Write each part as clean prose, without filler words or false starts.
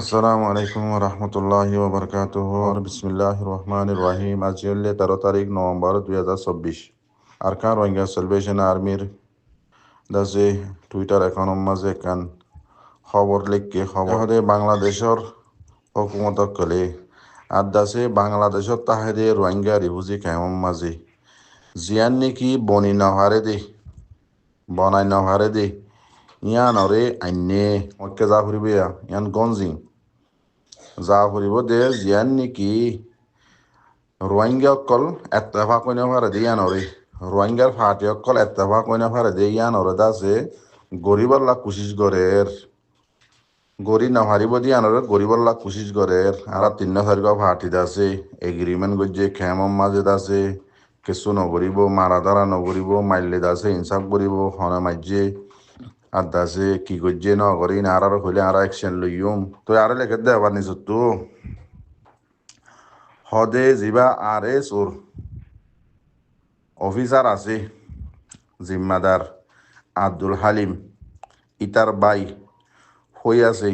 আসসালামু আলাইকুম রহমতুল্লাহি ওবরকাতুহ বিসমিল্লাহির রহমানির রহিম। আজ হলে 13 তারিখ নভেম্বর 2024। আরকান রোহিঙ্গা সেলিব্রেশন আর্মির দাসে টুইটার অ্যাকাউন্ট মাঝে কান খবর লিখকে খবর হদে বাংলাদেশর হুকুমত কলে আর দাসে বাংলাদেশর তাহেদে রোহিঙ্গা রিফিউজি ক্যাম্প মাঝে জিয়ান নেকি বনি নহারে দে বনাই নহারে দে ইয়ান অরে আইনে মক্কে যা ফুরিবে ইয়ান গঞ্জিং যা ফুরিব দে জিয়ান নেকি রোহিঙ্গা অকল এত্তেফাক কইনা ফারে দে ইয়ান অরে রোহিঙ্গার ফাটি অকল এত্তেফাক কইনা ফারে দে ইয়ান অরে দাসে গরিবল্লা কুশিস গরের গরি না হারিব দিয়ে আনারে গরিবল্লা কুশিস গরের আর 3-4 ফাটি দাসে এগ্রিমেন্ট গজ্জে খেমম মাঝে দাসে কিছু নগরিব মারা ধরা নগরিব মাইলে দাসে ইনসাফ করিব হনে মাইজে আর দাসে কি গজ্জে নগরি না আর হইলে আর অ্যাকশন লইম তো আর লেখে দেবার নিছ তো হদে জিবা আর এস ওর অফিসার আছে জিম্মাদার আব্দুল হালিম ইতার বাই হই আছে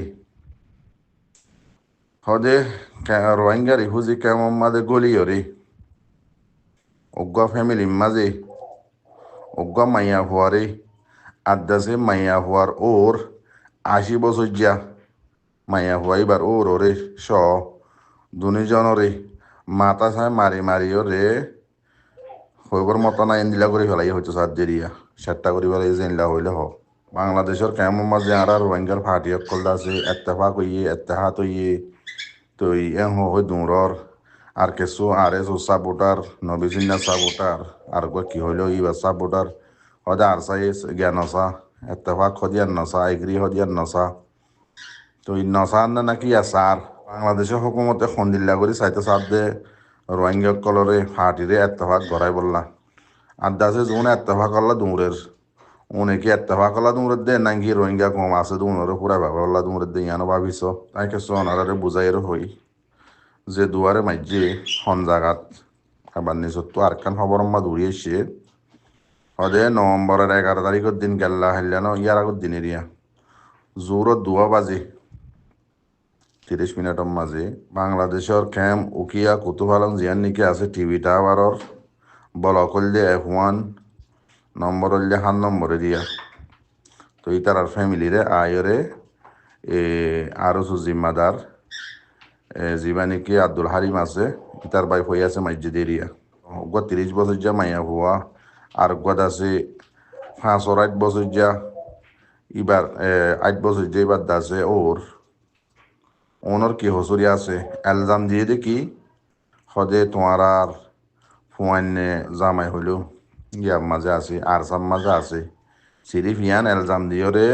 হদে রোহিঙ্গা রিফিউজি ক্যাম্প মাঝে গলিয়রে অজ্ঞা ফ্যামিলি মাঝে অজ্ঞা মাইয়া হওয়ারে আদাসে মাইয়া হওয়ার ওর 80 বছর যা মাইয়া হওয়াইবার ওর ওরে স দুজনরে মাথা চাই মারি মারি ওরে হইবার মতো না এনদিলা করে ফেলাই হয়তো সাত দেরিয়া সেটটা করি ফেলাই জেনলা হইলে হ বাংলাদেশের ক্যাম্প মাঝে আর রোহিঙ্গার ফাটি অকল আছে এত্তেফাক হইয়ে এত্তেহাত হইয়ে তো এ হয় দূরর আর কিছু আর এস সাপোর্টার নবিসিন্না সাপোর্টার আর কি হইল ইবার সাপোর্টার হদে আর সাই জ্ঞান নসা এত্তেফাক হদিয়ার নসা এগ্রি হদিয়ার নসা তো এই নসা না নাকি আসার বাংলাদেশের হুকুমতে খন্দিল্লা করে চাইতে সার দে রোহিঙ্গা কলরে ফাটিরে এত্তেফাক গড়াই বললা আর দাসে যখন এত্তেফাক করলা দূরের অনেকে এত্তেফাক করলা দূরের দে নাকি রোহিঙ্গা কম আছে দূরের পুরা ভাবলা দূরের দে ইয়ানো ভাবিস তাই কিছু অনারে বুঝাইয়ের হই যে দুয়ারে মাইজে হন জাগাত আবার নিজত তো আরকান খবর মা দৌড়িয়েছে হদে নভেম্বরের 11 তারিখের দিন গেল্লা হাইলানো ইয়ার আগের দিন এরিয়া জোরত 2 বাজে 30 মিনিটের মাঝে বাংলাদেশের ক্যাম্প উকিয়া কুতুবালং জিয়ান নিকে আছে টিভি টাওয়ারর ব্লক হলদে F1 নম্বর হলদে 7 নম্বরে দিয়া তো ইতার আর ফ্যামিলিরে আয়রে আরো জিম্মাদার জীবানিকে আব্দুল হালিম আছে ইতার বাইফ হয়ে আছে মসজিদ এরিয়া 30 বছর যা মাইয়া হওয়া আর গদ আছে 5 বছর যা এবার 8 বছর যে এবার দাসে ওনর কি হসুরি আছে এলজাম দিয়ে দেখি হদে তোমার আর ফুয়ান্নে জামাই হইল ইয়ার মাঝে আছে আর সাম মাঝে আছে সিরিফ ইয়ান এলজাম দিয়ে রে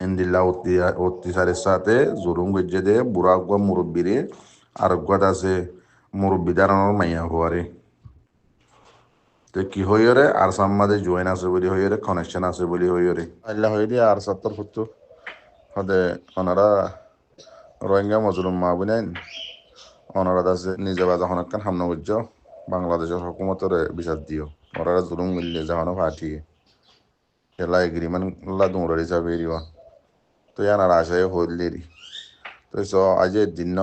ইন্দিল্লা অত্যাচারের সাথে জুরুম গজ্জে দে বুড়া মুরব্বীরে আর গদ আছে মুরব্বী দাঁড়ানোর মাইয়া হওয়ারে তো কি হইরে আর সাম্মাদে জয়েন আছে বলি হইরে কানেকশন আছে বলি হইরে আল্লাহ হইরে আর 70 হদে ওনারা রোহিঙ্গা মজলুম মা বুনেন ওনারা দাসে নিজে বা যখন একখান হামনা বুঝছ বাংলাদেশের হুকুমতের বিচার দিও ওরা জুলুম মিললে যখন ফাটিয়ে খেলা এগ্রিমেন্ট লা দৌড়ার হিসাবে এরিবা তো ইয়ার আশায় হইলেরি তো আজ দিন ন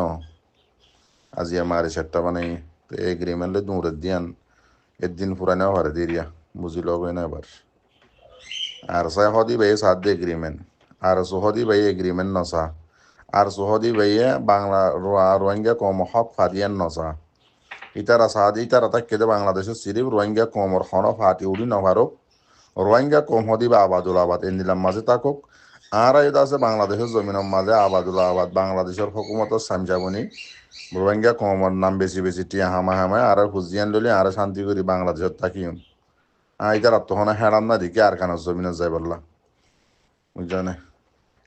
আজি আমার সেটটা বানাই তো এগ্রিমেন্টে দৌড়ে দিয়ান একদিন পুরানো হারে দিরিয়া বুঝি লগ না এবার আর সাই হদি ভাই সাথ এগ্রিমেন্ট আর সোহদি ভাই এগ্রিমেন্ট নসা আর সোহদি ভাইয়ে বাংলা রোহিঙ্গা কম হক ফাদিয়ান নসা ইতারা সাদি ইতারা তাকে বাংলাদেশের সিরিফ রোহিঙ্গা কমর খন ফাটি উড়ি নভারক রোহিঙ্গা কম হদি বা আবাদুল আবাদ এন্দিলাম মাঝে তাকুক আর এটা আছে বাংলাদেশের জমিনের মাঝে আবাদুল আবাদ বাংলাদেশের হুকুমতের সামজাবনি রোহিঙ্গা কমর নাম বেশি বেশি টিয়া হামায় আর হুজিয়ান লইলে আর শান্তি করি বাংলাদেশের থাকিম ইতার তখন হেরাম না দিকে আর কানার জমিনে যাই বললা বুঝলে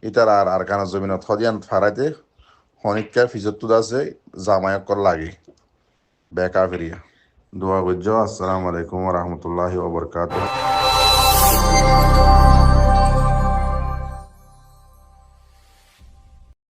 ইতার আর কানার জমিনত হদিয়ান ফারাইতে হনিকা ফিজত আছে জামায়কর লাগে বেকা ফিরিয়া দোয়া বুঝছো। আসসালামু আলাইকুম রহমতুল্লাহি ওয়া বারাকাতুহু।